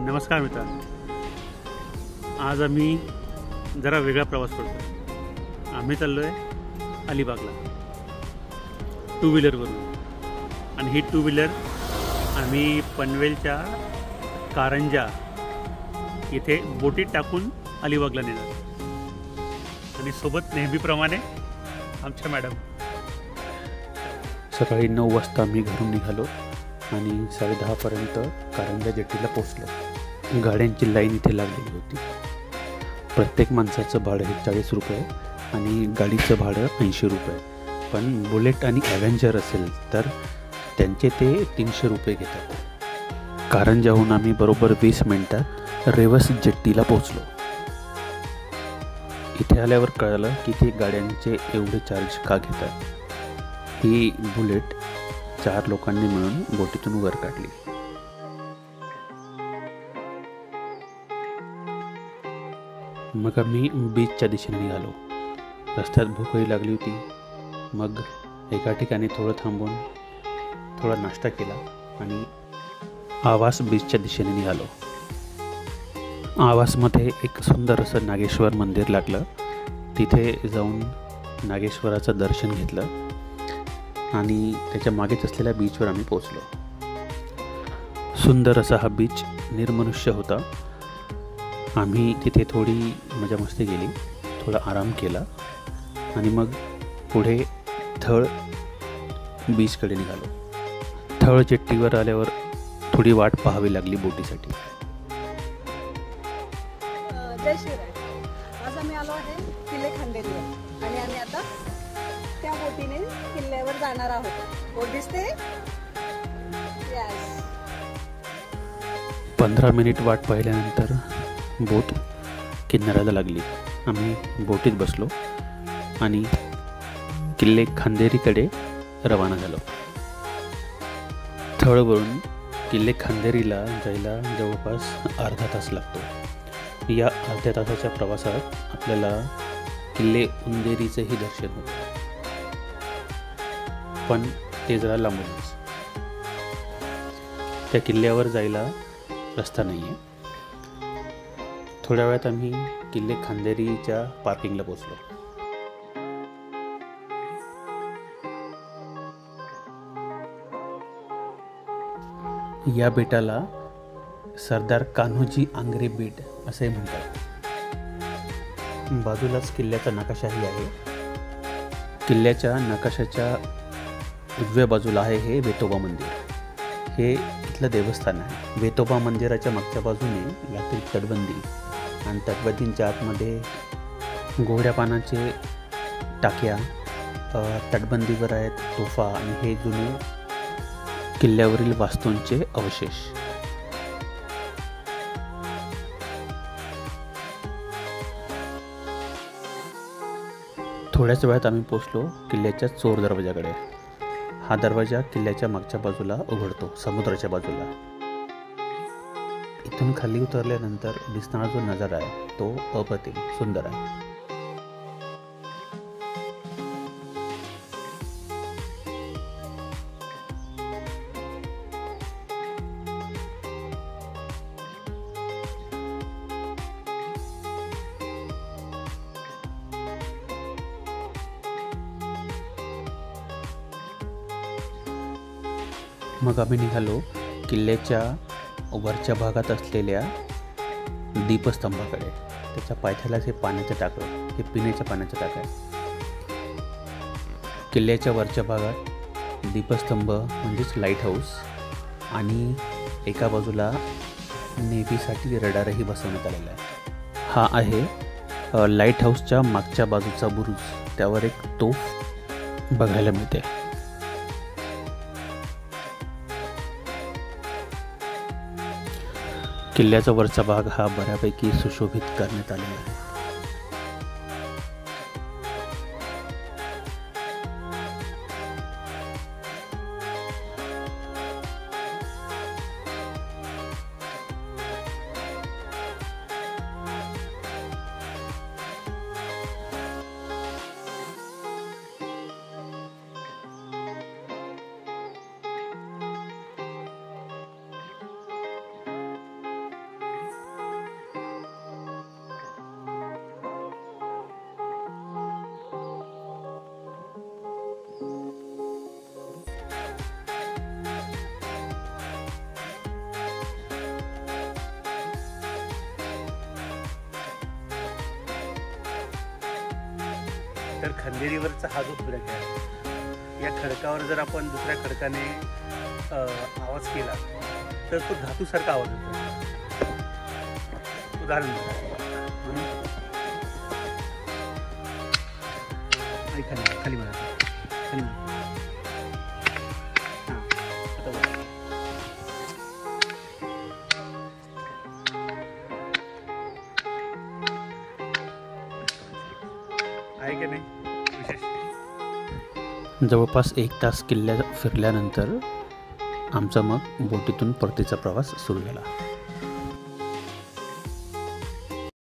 नमस्कार मित्रांनो, आज आम्ही जरा वेगळा प्रवास करतो. आम्ही चाललो आहे अलिबागला टू व्हीलरवरून. आणि ही टू व्हीलर आम्ही पनवेलच्या कारंजा इथे बोटीत टाकून अलिबागला नेणार. आणि सोबत नेहमीप्रमाणे आमच्या मॅडम. सकाळी 9 वाजता आम्ही घरून निघालो आणि 10:30पर्यंत कारंजा जेट्टीला पोचलो. गाड्यांची लाईन इथे लागलेली होती. प्रत्येक माणसाचं भाडं हे 40 रुपये आणि गाडीचं भाडं 80 रुपये. पण बुलेट आणि ॲव्हेंजर असेल तर त्यांचे ते 300 रुपये घेतात. कारंजाहून आम्ही बरोबर 20 मिनिटात रेवस जेट्टीला पोचलो. इथे आल्यावर कळलं की ते गाड्यांचे एवढे चार्ज का घेतात. ही बुलेट 4 लोकांनी मिळून बोटीतून वर काढली. मग आम्ही बीचच्या दिशेने निघालो. रस्त्यात भूकही लागली होती. मग एका ठिकाणी थोडं थांबून थोडा नाश्ता केला आणि आवास बीचच्या दिशेने निघालो. आवासमध्ये एक सुंदर असं नागेश्वर मंदिर लागलं. तिथे जाऊन नागेश्वराचं दर्शन घेतलं आणि त्याच्या मागेच असलेल्या बीचवर आम्ही पोचलो. सुंदर असा हा बीच निर्मनुष्य होता. आम्ही तिथे थोडी मजा मस्ती केली, थोडा आराम केला आणि मग पुढे थळ बीचकडे निघालो. थळ जेट्टीवर आल्यावर थोडी वाट पाहावी लागली बोटीसाठी. जय शिवराय. आज आम्ही आलो आहे किल्ले खांदेरीवर आणि आम्ही आता त्या बोटीने किल्ल्यावर जाणार आहोत. बोट दिसते? यस. 15 मिनिट वाट पाहिल्यानंतर बोट किनाऱ्याला लागली. आम्ही बोटीत बसलो आणि किल्ले खांदेरीकडे रवाना झालो. थळवरून किल्ले खांदेरीला जायला जवळपास अर्धा तास लागतो. या अर्ध्या तासाच्या प्रवासात आपल्याला किल्ले उंदेरीचंही दर्शन होतं, पण ते जरा लांबूनच. त्या किल्ल्यावर जायला रस्ता नाही आहे. थोड्या वेळात आम्ही किल्ले खांदेरीच्या पार्किंगला पोचलो. या बेटाला सरदार कान्होजी आंग्रे बेट असे म्हणतात. बाजूलाच किल्ल्याचा नकाशाही आहे. किल्ल्याच्या नकाशाच्या उजव्या बाजूला आहे हे वेतोबा मंदिर. हे इथलं देवस्थान आहे. वेतोबा मंदिराच्या मागच्या बाजूने लागतील तटबंदी आणि तटबंदींच्या आतमध्ये गोड्या पानाचे टाक्या, तटबंदीवर आहेत तोफा आणि हे जुने किल्ल्यावरील वास्तूंचे अवशेष. थोड्याच वेळात आम्ही पोचलो किल्ल्याच्या चोर दरवाजाकडे. हा दरवाजा किल्ल्याच्या मागच्या बाजूला उघडतो, समुद्राच्या बाजूला. इथून खाली उतरल्यानंतर दिसणारा जो नजारा आहे तो अप्रतिम सुंदर आहे. मग आम्ही निघालो किल्ल्याच्या वरच्या भागात असलेल्या दीपस्तंभाकडे. त्याच्या पायथ्यालाच हे पाण्याचं टाकं, हे पिण्याच्या पाण्याचं टाकं आहे. किल्ल्याच्या वरच्या भागात दीपस्तंभ म्हणजेच लाईट हाऊस आणि एका बाजूला नेव्हीसाठी रडारही बसवण्यात आलेला आहे. हा आहे लाईट हाऊसच्या मागच्या बाजूचा बुरुज. त्यावर एक तोफ बघायला मिळते. किल्ल्याचा वरचा भाग हा बऱ्यापैकी सुशोभित करण्यात आलेला आहे. तर खंदेरीवरचा हा जो खडक आहे, या खडकावर जर आपण दुसऱ्या खडकाने आवाज केला तर तो धातूसारखा आवाज होतो. उदाहरण म्हणून खाली म्हणा, खाली म्हणा. हां, आता बघा. आहे की नाही विशेष? जवळपास 1 तास किल्ल्या फिरल्यानंतर आमचा मग बोटीतून परतीचा प्रवास सुरू झाला.